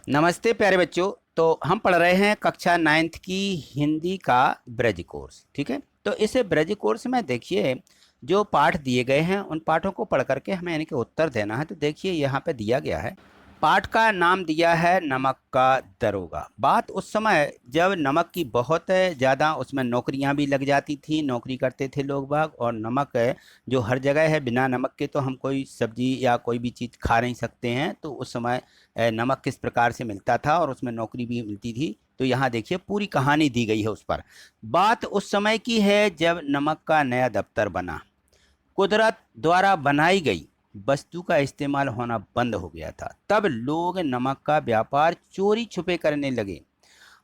नमस्ते प्यारे बच्चों। तो हम पढ़ रहे हैं कक्षा 9th की हिंदी का ब्रज कोर्स। ठीक है, तो इस ब्रज कोर्स में देखिए जो पाठ दिए गए हैं उन पाठों को पढ़ करके हमें इनके उत्तर देना है। तो देखिए यहाँ पे दिया गया है, पाठ का नाम दिया है नमक का दरोगा। बात उस समय जब नमक की बहुत ज़्यादा उसमें नौकरियां भी लग जाती थी, नौकरी करते थे लोग बाग, और नमक जो हर जगह है, बिना नमक के तो हम कोई सब्जी या कोई भी चीज़ खा नहीं सकते हैं। तो उस समय नमक किस प्रकार से मिलता था और उसमें नौकरी भी मिलती थी। तो यहाँ देखिए पूरी कहानी दी गई है उस पर। बात उस समय की है जब नमक का नया दफ्तर बना, कुदरत द्वारा बनाई गई वस्तु का इस्तेमाल होना बंद हो गया था। तब लोग नमक का व्यापार चोरी छुपे करने लगे।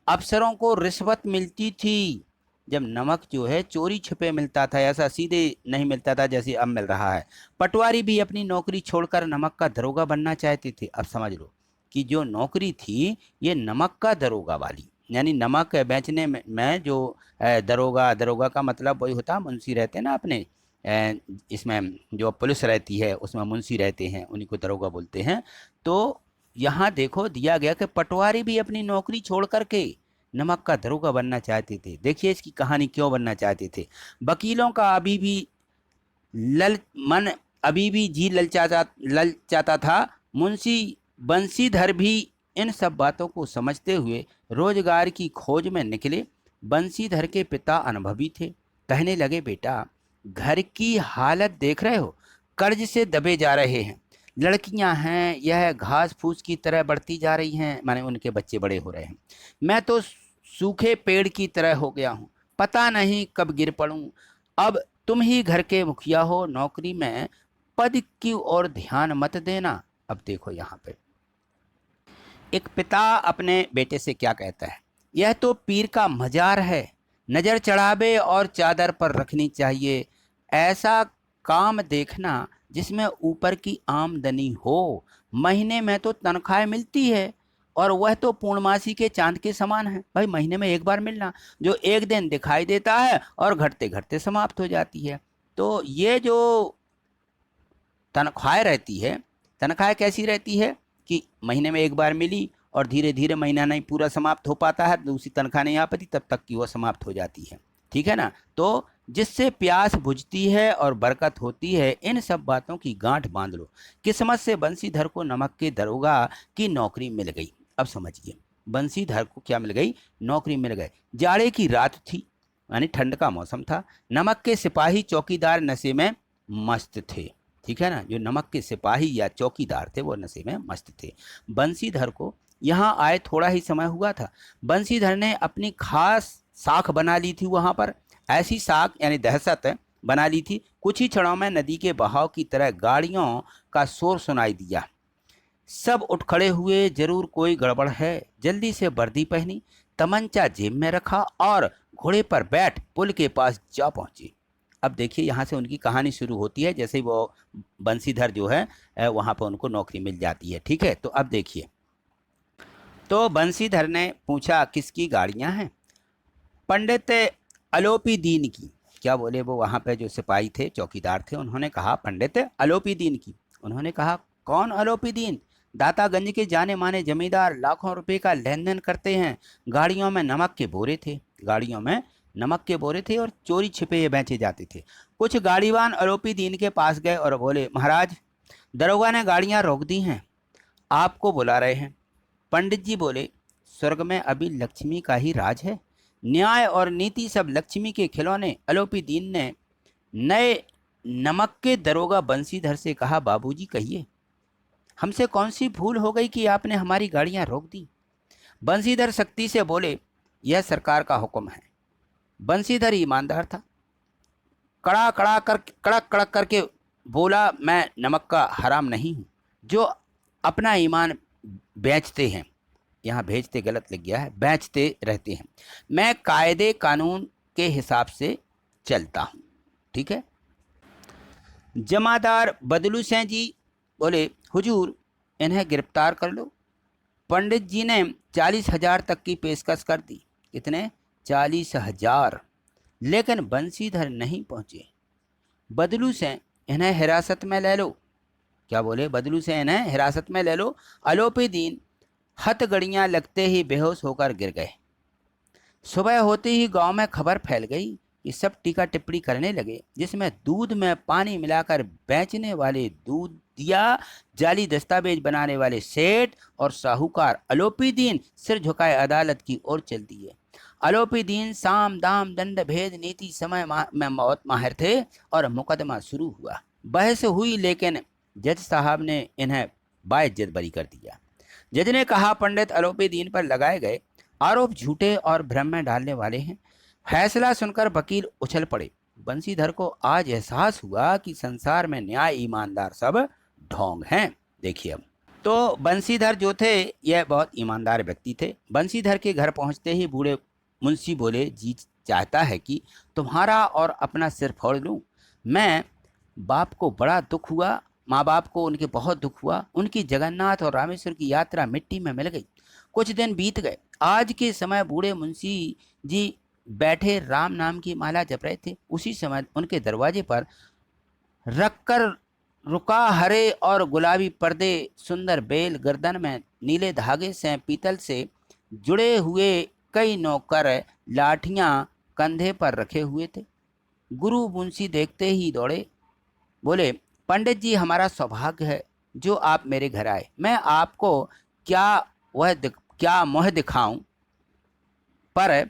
अफसरों को रिश्वत मिलती थी। जब नमक जो है चोरी छुपे मिलता था, ऐसा सीधे नहीं मिलता था जैसे अब मिल रहा है। पटवारी भी अपनी नौकरी छोड़कर नमक का दरोगा बनना चाहते थे। अब समझ लो कि जो नौकरी थी ये नमक का दरोगा वाली, यानी नमक बेचने में जो दरोगा, दरोगा का मतलब वही होता है, मुंशी रहते हैं ना अपने इसमें जो पुलिस रहती है उसमें मुंशी रहते हैं, उन्हीं को दरोगा बोलते हैं। तो यहाँ देखो दिया गया कि पटवारी भी अपनी नौकरी छोड़ करके नमक का दरोगा बनना चाहते थे। देखिए इसकी कहानी क्यों बनना चाहते थे। वकीलों का लल मन अभी भी जी ललचाता था। मुंशी बंसीधर भी इन सब बातों को समझते हुए रोजगार की खोज में निकले। बंसीधर के पिता अनुभवी थे। कहने लगे, बेटा घर की हालत देख रहे हो, कर्ज से दबे जा रहे हैं। लड़कियां हैं यह घास फूस की तरह बढ़ती जा रही हैं, माने उनके बच्चे बड़े हो रहे हैं। मैं तो सूखे पेड़ की तरह हो गया हूँ, पता नहीं कब गिर पड़ूं। अब तुम ही घर के मुखिया हो, नौकरी में पद की ओर ध्यान मत देना। अब देखो यहाँ पे एक पिता अपने बेटे से क्या कहता है, यह तो पीर का मजार है, नजर चढ़ावे और चादर पर रखनी चाहिए। ऐसा काम देखना जिसमें ऊपर की आमदनी हो। महीने में तो तनख्वाह मिलती है और वह तो पूर्णमासी के चांद के समान है। भाई महीने में एक बार मिलना, जो एक दिन दिखाई देता है और घटते घटते समाप्त हो जाती है। तो ये जो तनख्वाह रहती है, तनख्वाह कैसी रहती है कि महीने में एक बार मिली और धीरे धीरे महीना नहीं पूरा समाप्त हो पाता है, दूसरी तनख्वाह नहीं आ पाती, तब तक की वह समाप्त हो जाती है। ठीक है ना। तो जिससे प्यास बुझती है और बरकत होती है, इन सब बातों की गांठ बांध लो। किस्मत से बंसीधर को नमक के दरोगा की नौकरी मिल गई। अब समझिए बंसीधर को क्या मिल गई, नौकरी मिल गई। जाड़े की रात थी, यानी ठंड का मौसम था। नमक के सिपाही चौकीदार नशे में मस्त थे। ठीक है ना, जो नमक के सिपाही या चौकीदार थे वो नशे में मस्त थे। बंसीधर को यहाँ आए थोड़ा ही समय हुआ था। बंसीधर ने अपनी खास साख बना ली थी वहाँ पर। ऐसी साख यानी दहशत बना ली थी। कुछ ही क्षणों में नदी के बहाव की तरह गाड़ियों का शोर सुनाई दिया। सब उठ खड़े हुए, जरूर कोई गड़बड़ है। जल्दी से वर्दी पहनी, तमंचा जेब में रखा और घोड़े पर बैठ पुल के पास जा पहुंचे। अब देखिए यहाँ से उनकी कहानी शुरू होती है, जैसे ही वो बंसीधर जो है वहाँ पर उनको नौकरी मिल जाती है। ठीक है, तो अब देखिए, तो बंसीधर ने पूछा किसकी गाड़ियाँ हैं। पंडित अलोपी दीन की। क्या बोले वो वहाँ पे जो सिपाही थे, चौकीदार थे, उन्होंने कहा पंडित अलोपी दीन की। उन्होंने कहा कौन अलोपी दीन। दातागंज के जाने माने जमींदार, लाखों रुपए का लेन देन करते हैं। गाड़ियों में नमक के बोरे थे, गाड़ियों में नमक के बोरे थे और चोरी छिपे ये बेचे जाते थे। कुछ गाड़ीवान अलोपी दीन के पास गए और बोले, महाराज दरोगा ने गाड़ियां रोक दी हैं, आपको बुला रहे हैं। पंडित जी बोले, स्वर्ग में अभी लक्ष्मी का ही राज है, न्याय और नीति सब लक्ष्मी के खिलौने। अलोपी दीन ने नए नमक के दरोगा बंसीधर से कहा, बाबूजी कहिए हमसे कौन सी भूल हो गई कि आपने हमारी गाड़ियां रोक दी। बंसीधर सख्ती से बोले, यह सरकार का हुक्म है। बंसीधर ईमानदार था। कड़क कड़क करके बोला, मैं नमक का हराम नहीं हूँ। जो अपना ईमान बेचते हैं, यहाँ भेजते गलत लग गया है, बेचते रहते हैं। मैं कायदे कानून के हिसाब से चलता हूँ। ठीक है। जमादार बदलू सिंह जी बोले, हुजूर इन्हें गिरफ्तार कर लो। पंडित जी ने 40,000 तक की पेशकश कर दी। कितने? 40,000। लेकिन बंसीधर नहीं पहुंचे। बदलू से इन्हें हिरासत में ले लो। क्या बोले? बदलू से इन्हें हिरासत में ले लो। अलोपी दीन हथकड़ियां लगते ही बेहोश होकर गिर गए। सुबह होते ही गांव में खबर फैल गई कि सब टीका टिप्पणी करने लगे, जिसमें दूध में पानी मिलाकर बेचने वाले दूधिया, जाली दस्तावेज बनाने वाले सेठ और साहूकार आलोपीदीन सिर झुकाए अदालत की ओर चल दिए। आलोपीदीन साम दाम दंड भेद नीति समय में बहुत माहिर थे और मुकदमा शुरू हुआ। बहस हुई, लेकिन जज साहब ने इन्हें बाइज्जत बरी कर दिया। जज ने कहा, पंडित आलोपीदीन पर लगाए गए आरोप झूठे और भ्रम में डालने वाले हैं। फैसला सुनकर वकील उछल पड़े। बंसीधर को आज एहसास हुआ कि संसार में न्याय ईमानदार सब ढोंग हैं। देखिए अब तो बंसीधर जो थे यह बहुत ईमानदार व्यक्ति थे। बंसीधर के घर पहुंचते ही बूढ़े मुंशी बोले, जी चाहता है कि तुम्हारा और अपना सिर फोड़ लूं। मैं बाप को बड़ा दुख हुआ, माँ बाप को उनके बहुत दुख हुआ। उनकी जगन्नाथ और रामेश्वर की यात्रा मिट्टी में मिल गई। कुछ दिन बीत गए। आज के समय बूढ़े मुंशी जी बैठे राम नाम की माला जप रहे थे। उसी समय उनके दरवाजे पर रखकर रुका हरे और गुलाबी पर्दे, सुंदर बेल, गर्दन में नीले धागे से पीतल से जुड़े हुए कई नौकर लाठियां कंधे पर रखे हुए थे। गुरु मुंशी देखते ही दौड़े, बोले, पंडित जी, हमारा सौभाग्य है जो आप मेरे घर आए। मैं आपको क्या मोह दिखाऊं, पर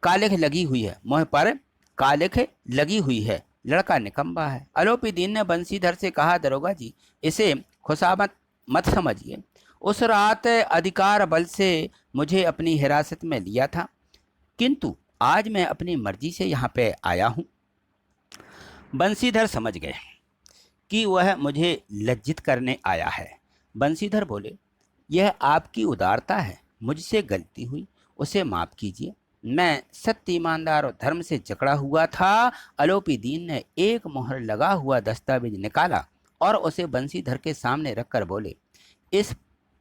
कालिख लगी हुई है। मोह पर कालिख लगी हुई है। लड़का निकम्मा है। आलोपीदीन ने बंसीधर से कहा, दरोगा जी, इसे खुशामत मत समझिए। उस रात अधिकार बल से मुझे अपनी हिरासत में लिया था, किंतु आज मैं अपनी मर्जी से यहाँ पे आया हूँ। बंसीधर समझ गए कि वह मुझे लज्जित करने आया है। बंसीधर बोले, यह आपकी उदारता है। मुझसे गलती हुई, उसे माफ कीजिए। मैं सत्य, ईमानदार और धर्म से जकड़ा हुआ था। आलोपीदीन ने एक मोहर लगा हुआ दस्तावेज निकाला और उसे बंसीधर के सामने रखकर बोले, इस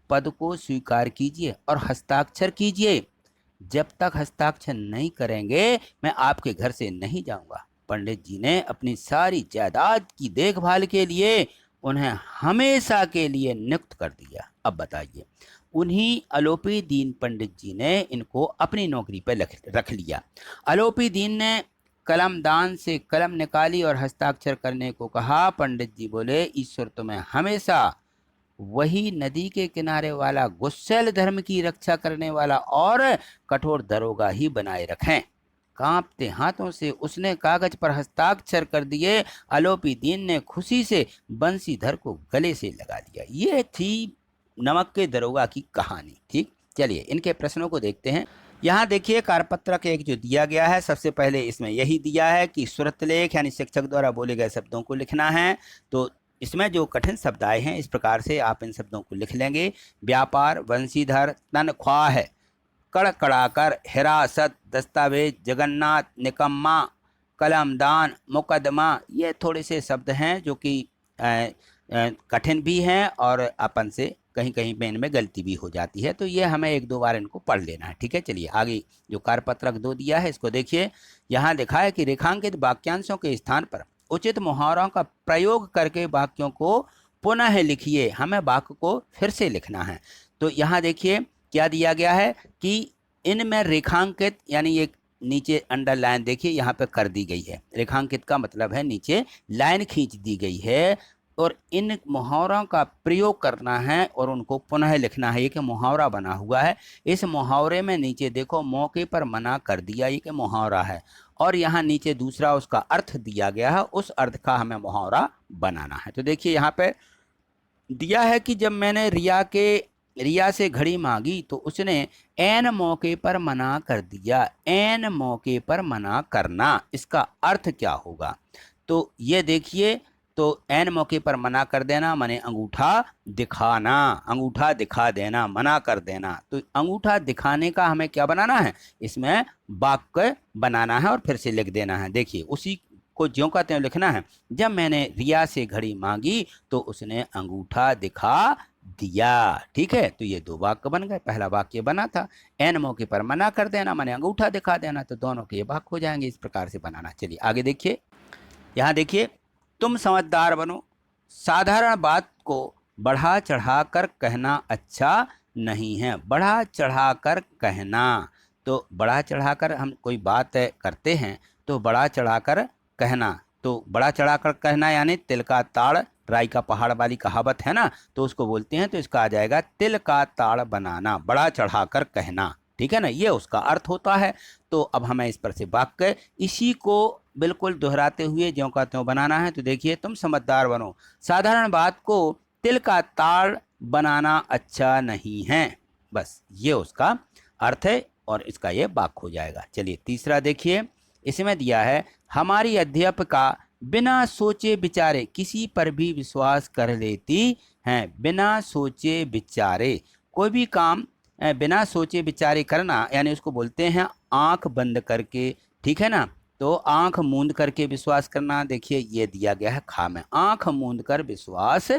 पद को स्वीकार कीजिए और हस्ताक्षर कीजिए। जब तक हस्ताक्षर नहीं करेंगे मैं आपके घर से नहीं जाऊंगा। पंडित जी ने अपनी सारी जायदाद की देखभाल के लिए उन्हें हमेशा के लिए नियुक्त कर दिया। अब बताइए, उन्हीं आलोपीदीन पंडित जी ने इनको अपनी नौकरी पर रख लिया। आलोपीदीन ने कलमदान से कलम निकाली और हस्ताक्षर करने को कहा। पंडित जी बोले, ईश्वर तुम्हें हमेशा वही नदी के किनारे वाला गुस्सैल धर्म की रक्षा करने वाला और कठोर दरोगा ही बनाए रखें। कांपते हाथों से उसने कागज पर हस्ताक्षर कर दिए। आलोपीदीन ने खुशी से बंसीधर को गले से लगा लिया। ये थी नमक के दरोगा की कहानी। ठीक, चलिए इनके प्रश्नों को देखते हैं। यहाँ देखिए कारपत्रक एक जो दिया गया है, सबसे पहले इसमें यही दिया है कि सुरतलेख यानी शिक्षक द्वारा बोले गए शब्दों को लिखना है। तो इसमें जो कठिन शब्द आए हैं इस प्रकार से आप इन शब्दों को लिख लेंगे। व्यापार, बंसीधर, तनख्वाह, कड़कड़ाकर, हिरासत, दस्तावेज, जगन्नाथ, निकम्मा, कलमदान, मुकदमा, ये थोड़े से शब्द हैं जो कि कठिन भी हैं और अपन से कहीं कहीं पे इनमें गलती भी हो जाती है। तो ये हमें एक दो बार इनको पढ़ लेना है। ठीक है, चलिए आगे जो कारपत्रक 2 दिया है इसको देखिए। यहाँ लिखा है कि रेखांकित वाक्यांशों के स्थान पर उचित मुहावरों का प्रयोग करके वाक्यों को पुनः लिखिए। हमें वाक्य को फिर से लिखना है। तो यहाँ देखिए क्या दिया गया है कि इनमें रेखांकित यानी एक नीचे अंडरलाइन देखिए यहाँ पे कर दी गई है। रेखांकित का मतलब है नीचे लाइन खींच दी गई है और इन मुहावरों का प्रयोग करना है और उनको पुनः लिखना है। ये कि मुहावरा बना हुआ है। इस मुहावरे में नीचे देखो, मौके पर मना कर दिया, ये कि मुहावरा है। और यहाँ नीचे दूसरा उसका अर्थ दिया गया है, उस अर्थ का हमें मुहावरा बनाना है। तो देखिए यहाँ पे दिया है कि जब मैंने रिया से घड़ी मांगी तो उसने ऐन मौके पर मना कर दिया। ऐन मौके पर मना करना, इसका अर्थ क्या होगा? तो ये देखिए, तो ऐन मौके पर मना कर देना माने अंगूठा दिखाना, अंगूठा दिखा देना, मना कर देना। तो अंगूठा दिखाने का हमें क्या बनाना है? इसमें वाक्य बनाना है और फिर से लिख देना है। देखिए उसी को ज्यों का त्यों लिखना है। जब मैंने रिया से घड़ी मांगी तो उसने अंगूठा दिखा दिया। ठीक है, तो ये 2 वाक्य बन गए। पहला वाक्य बना था ऐन मौके पर मना कर देना माने अंगूठा दिखा देना, तो दोनों के ये वाक्य हो जाएंगे। इस प्रकार से बनाना। चलिए आगे देखिए। यहाँ देखिए, तुम समझदार बनो। साधारण बात को बढ़ा चढ़ा कर कहना अच्छा नहीं है। बढ़ा चढ़ाकर कहना, तो बढ़ा चढ़ाकर हम कोई बात करते हैं तो बढ़ा चढ़ाकर कहना, तो बढ़ा चढ़ाकर कहना यानी तिल का ताड़ राई का पहाड़ वाली कहावत है ना, तो उसको बोलते हैं, तो इसका आ जाएगा तिल का ताड़ बनाना, बढ़ा चढ़ाकर कहना। ठीक है ना, ये उसका अर्थ होता है। तो अब हमें इस पर से वाक्य इसी को बिल्कुल दोहराते हुए ज्यों का त्यों बनाना है। तो देखिए, तुम समझदार बनो, साधारण बात को तिल का ताड़ बनाना अच्छा नहीं है। बस ये उसका अर्थ है और इसका ये वाक्य हो जाएगा। चलिए तीसरा देखिए, इसमें दिया है हमारी अध्यापिका बिना सोचे विचारे किसी पर भी विश्वास कर लेती हैं। बिना सोचे विचारे कोई भी काम बिना सोचे विचारे करना यानी उसको बोलते हैं आंख बंद करके। ठीक है ना, तो आंख मूंद करके विश्वास करना, देखिए ये दिया गया है खा में, आंख मूंद कर विश्वास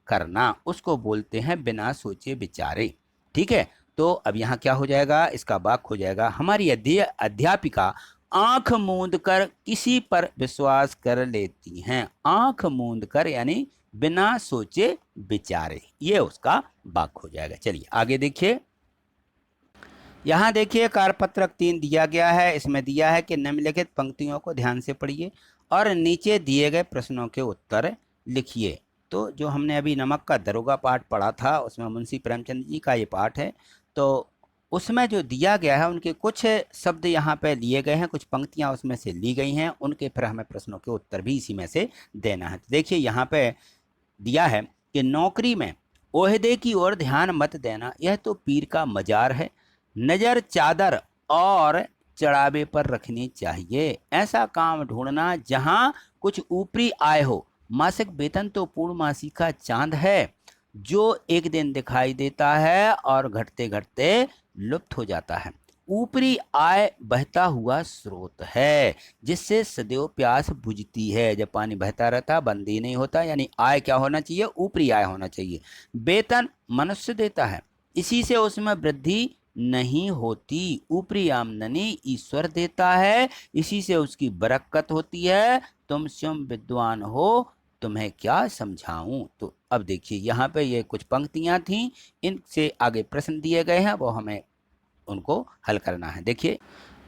करना, उसको बोलते हैं बिना सोचे विचारे। ठीक है, तो अब यहाँ क्या हो जाएगा, इसका वाक्य हो जाएगा हमारी अध्यापिका आंख मूंद कर किसी पर विश्वास कर लेती हैं। आंख मूंद कर यानी बिना सोचे विचारे, ये उसका वाक्य हो जाएगा। चलिए आगे देखिए, यहाँ देखिए कारपत्रक 3 दिया गया है। इसमें दिया है कि निम्नलिखित पंक्तियों को ध्यान से पढ़िए और नीचे दिए गए प्रश्नों के उत्तर लिखिए। तो जो हमने अभी नमक का दरोगा पाठ पढ़ा था उसमें मुंशी प्रेमचंद जी का ये पाठ है, तो उसमें जो दिया गया है उनके कुछ शब्द यहाँ पे लिए गए हैं, कुछ पंक्तियाँ उसमें से ली गई हैं, उनके फिर हमें प्रश्नों के उत्तर भी इसी में से देना है। तो देखिए यहाँ पे दिया है कि नौकरी में ओहदे की ओर ध्यान मत देना, यह तो पीर का मजार है। नजर चादर और चढ़ावे पर रखनी चाहिए। ऐसा काम ढूंढना जहां कुछ ऊपरी आय हो। मासिक वेतन तो पूर्णमासी का चांद है जो एक दिन दिखाई देता है और घटते घटते लुप्त हो जाता है। ऊपरी आय बहता हुआ स्रोत है जिससे सदैव प्यास बुझती है। जब पानी बहता रहता बंद ही नहीं होता, यानी आय क्या होना चाहिए, ऊपरी आय होना चाहिए। वेतन मनुष्य देता है, इसी से उसमें वृद्धि नहीं होती। ऊपरी आमदनी ईश्वर देता है, इसी से उसकी बरकत होती है। तुम स्वयं विद्वान हो, तुम्हें क्या समझाऊं। तो अब देखिए यहाँ पे ये कुछ पंक्तियां थीं, इनसे आगे प्रश्न दिए गए हैं, वो हमें उनको हल करना है। देखिए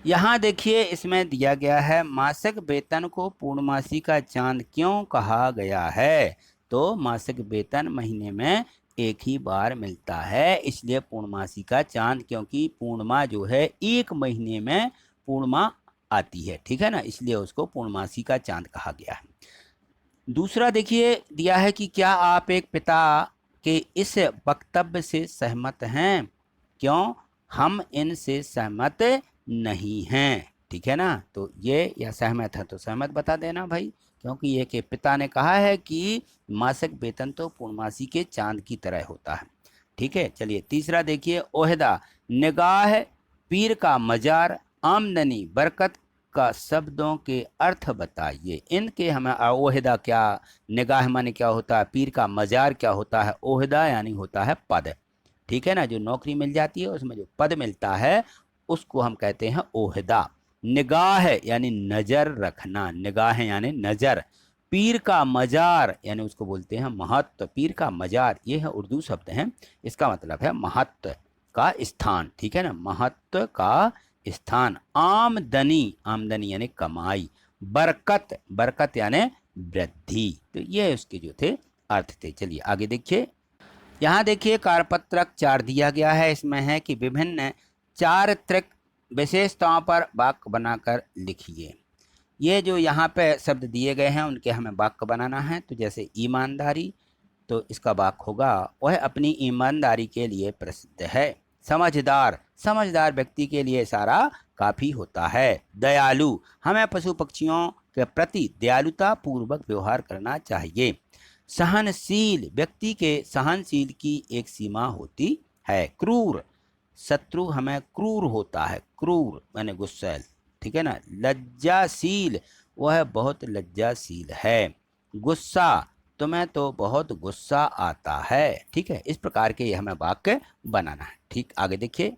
यहाँ देखिए इसमें दिया गया है मासिक वेतन को पूर्णमासी का चांद क्यों कहा गया है। तो मासिक वेतन महीने में एक ही बार मिलता है, इसलिए पूर्णमासी का चांद, क्योंकि पूर्णिमा जो है एक महीने में पूर्णिमा आती है। ठीक है ना, इसलिए उसको पूर्णमासी का चांद कहा गया है। दूसरा देखिए दिया है कि क्या आप एक पिता के इस वक्तव्य से सहमत हैं। क्यों, हम इनसे सहमत नहीं हैं। ठीक है ना, तो ये या सहमत है तो सहमत बता देना भाई, क्योंकि ये कि पिता ने कहा है कि मासिक वेतन तो पूर्णमासी के चांद की तरह होता है। ठीक है, चलिए तीसरा देखिए, ओहदा, निगाह, पीर का मजार, आमदनी, बरकत का शब्दों के अर्थ बताइए। इनके हमें ओहदा क्या, निगाह माने क्या होता है, पीर का मजार क्या होता है, ओहदा यानी होता है पद। ठीक है ना, जो नौकरी मिल जाती है उसमें जो पद मिलता है उसको हम कहते हैं ओहदा। निगाह यानी नजर रखना, निगाह यानी नजर। पीर का मजार यानी उसको बोलते हैं महत्व। पीर का मजार ये है उर्दू शब्द है, इसका मतलब है महत्व का स्थान। ठीक है ना, महत्व का स्थान। आमदनी, आमदनी यानी कमाई। बरकत, बरकत यानी वृद्धि। तो ये उसके जो थे अर्थ थे। चलिए आगे देखिए, यहाँ देखिए कारपत्रक 4 दिया गया है। इसमें है कि विभिन्न चारित्रिक विशेषताओं पर वाक्य बनाकर लिखिए। ये जो यहाँ पे शब्द दिए गए हैं उनके हमें वाक्य बनाना है। तो जैसे ईमानदारी, तो इसका वाक्य होगा वह अपनी ईमानदारी के लिए प्रसिद्ध है। समझदार, समझदार व्यक्ति के लिए सारा काफी होता है। दयालु, हमें पशु पक्षियों के प्रति दयालुता पूर्वक व्यवहार करना चाहिए। सहनशील, व्यक्ति के सहनशील की एक सीमा होती है। क्रूर, शत्रु हमें क्रूर होता है, क्रूर माने गुस्सैल। ठीक है ना। लज्जाशील, वह बहुत लज्जाशील है। गुस्सा, तुम्हें तो बहुत गुस्सा आता है। ठीक है, इस प्रकार के ये हमें वाक्य बनाना है। ठीक, आगे देखिए,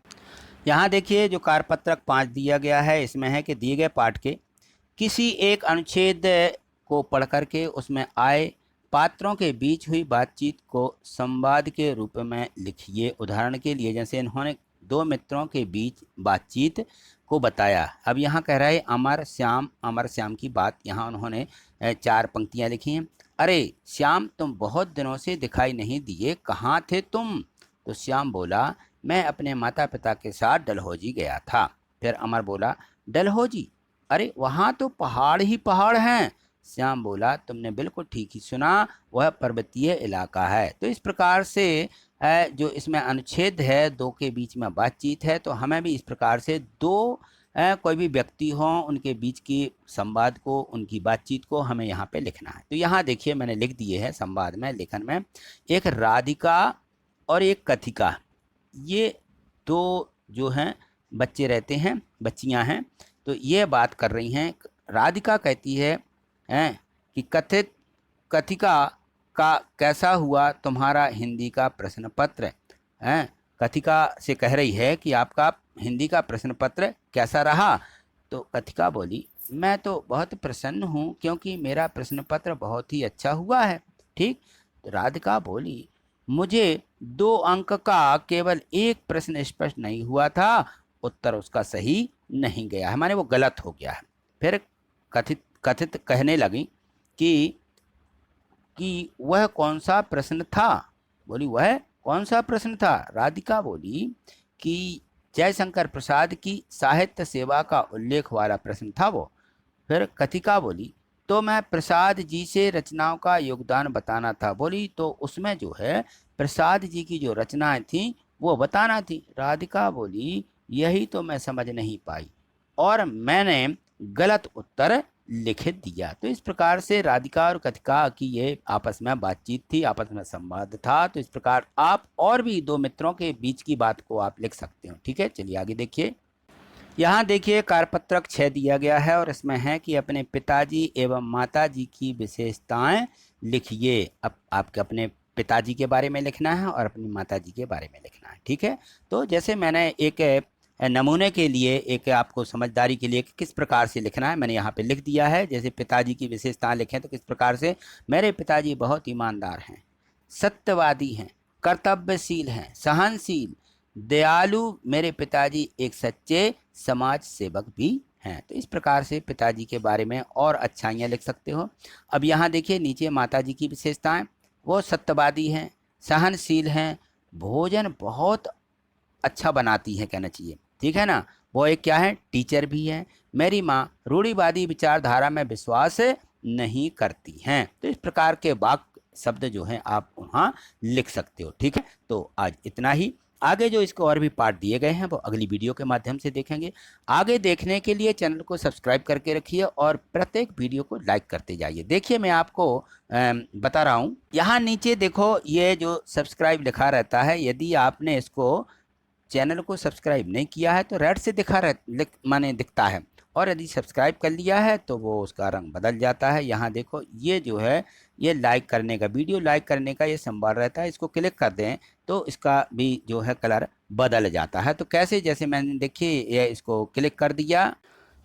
यहाँ देखिए जो कारपत्रक 5 दिया गया है, इसमें है कि दिए गए पाठ के किसी एक अनुच्छेद को पढ़ करके उसमें आय पात्रों के बीच हुई बातचीत को संवाद के रूप में लिखिए। उदाहरण के लिए जैसे इन्होंने दो मित्रों के बीच बातचीत को बताया। अब यहाँ कह रहा है अमर श्याम की बात, यहाँ उन्होंने 4 पंक्तियाँ लिखी हैं। अरे श्याम, तुम बहुत दिनों से दिखाई नहीं दिए, कहाँ थे तुम? तो श्याम बोला, मैं अपने माता पिता के साथ डलहौजी गया था। फिर अमर बोला, डलहौजी? अरे वहाँ तो पहाड़ ही पहाड़ हैं। श्याम बोला, तुमने बिल्कुल ठीक ही सुना, वह पर्वतीय इलाका है। तो इस प्रकार से जो इसमें अनुच्छेद है, दो के बीच में बातचीत है, तो हमें भी इस प्रकार से दो कोई भी व्यक्ति हों उनके बीच की संवाद को, उनकी बातचीत को हमें यहाँ पे लिखना है। तो यहाँ देखिए मैंने लिख दिए हैं संवाद में, लेखन में, एक राधिका और एक कथिका, ये दो जो हैं बच्चे रहते हैं, बच्चियाँ हैं, तो ये बात कर रही हैं। राधिका कहती है कि कथिका का कैसा हुआ तुम्हारा हिंदी का प्रश्न पत्र? कथिका से कह रही है कि आपका हिंदी का प्रश्न पत्र कैसा रहा? तो कथिका बोली, मैं तो बहुत प्रसन्न हूँ क्योंकि मेरा प्रश्न पत्र बहुत ही अच्छा हुआ है। ठीक। तो राधिका बोली, मुझे 2 अंक का केवल एक प्रश्न स्पष्ट नहीं हुआ था, उत्तर उसका सही नहीं गया है, माने वो गलत हो गया है। फिर कथित कहने लगी कि वह कौन सा प्रश्न था? बोली, वह कौन सा प्रश्न था? राधिका बोली कि जयशंकर प्रसाद की साहित्य सेवा का उल्लेख वाला प्रश्न था वो। फिर कथिका बोली, तो मैं प्रसाद जी से रचनाओं का योगदान बताना था। बोली, तो उसमें जो है प्रसाद जी की जो रचनाएं थी वो बताना थी। राधिका बोली, यही तो मैं समझ नहीं पाई और मैंने गलत उत्तर लिख दिया। तो इस प्रकार से राधिका और कथिका की ये आपस में बातचीत थी, आपस में संवाद था। तो इस प्रकार आप और भी दो मित्रों के बीच की बात को आप लिख सकते हो। ठीक है, चलिए आगे देखिए। यहाँ देखिए कारपत्रक 6 दिया गया है और इसमें है कि अपने पिताजी एवं माताजी की विशेषताएं लिखिए। अब आपके अपने पिताजी के बारे में लिखना है और अपनी माताजी के बारे में लिखना है। ठीक है, तो जैसे मैंने एक नमूने के लिए, एक आपको समझदारी के लिए कि किस प्रकार से लिखना है, मैंने यहाँ पे लिख दिया है। जैसे पिताजी की विशेषताएं लिखें तो किस प्रकार से, मेरे पिताजी बहुत ईमानदार हैं, सत्यवादी हैं, कर्तव्यशील हैं, सहनशील, दयालु। मेरे पिताजी एक सच्चे समाज सेवक भी हैं। तो इस प्रकार से पिताजी के बारे में और अच्छाइयाँ लिख सकते हो। अब यहाँ देखिए नीचे माताजी की विशेषताएं, वो सत्यवादी हैं, सहनशील हैं, भोजन बहुत अच्छा बनाती हैं, कहना चाहिए। ठीक है ना। वो एक क्या है, टीचर भी है। मेरी माँ रूढ़िवादी विचारधारा में विश्वास नहीं करती हैं। तो इस प्रकार के वाक्य शब्द जो हैं आप वहाँ लिख सकते हो। ठीक है, तो आज इतना ही। आगे जो इसको और भी पार्ट दिए गए हैं वो अगली वीडियो के माध्यम से देखेंगे। आगे देखने के लिए चैनल को सब्सक्राइब करके रखिए और प्रत्येक वीडियो को लाइक करते जाइए। देखिए मैं आपको बता रहा हूँ, यहाँ नीचे देखो ये जो सब्सक्राइब लिखा रहता है, यदि आपने इसको चैनल को सब्सक्राइब नहीं किया है तो रेड से माने दिखता है, और यदि सब्सक्राइब कर लिया है तो वो उसका रंग बदल जाता है। यहाँ देखो ये जो है ये लाइक करने का, वीडियो लाइक करने का ये सिंबल रहता है, इसको क्लिक कर दें तो इसका भी जो है कलर बदल जाता है। तो कैसे, जैसे मैंने देखिए ये इसको क्लिक कर दिया,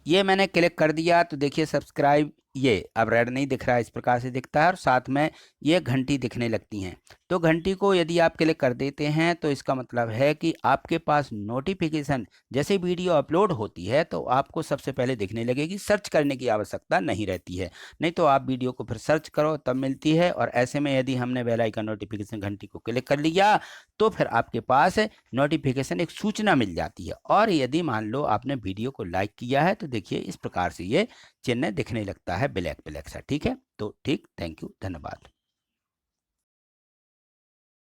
ये मैंने क्लिक कर दिया तो देखिए सब्सक्राइब ये अब रेड नहीं दिख रहा है, इस प्रकार से दिखता है और साथ में ये घंटी दिखने लगती हैं। तो घंटी को यदि आप क्लिक कर देते हैं तो इसका मतलब है कि आपके पास नोटिफिकेशन, जैसे वीडियो अपलोड होती है तो आपको सबसे पहले दिखने लगेगी, सर्च करने की आवश्यकता नहीं रहती है। नहीं तो आप वीडियो को फिर सर्च करो तब मिलती है, और ऐसे में यदि हमने बेल आइकन नोटिफिकेशन घंटी को क्लिक कर लिया तो फिर आपके पास नोटिफिकेशन एक सूचना मिल जाती है। और यदि मान लो आपने वीडियो को लाइक किया है तो देखिए इस प्रकार से ये चिन्ह दिखने लगता है ब्लैक सा। ठीक है, तो ठीक, थैंक यू, धन्यवाद।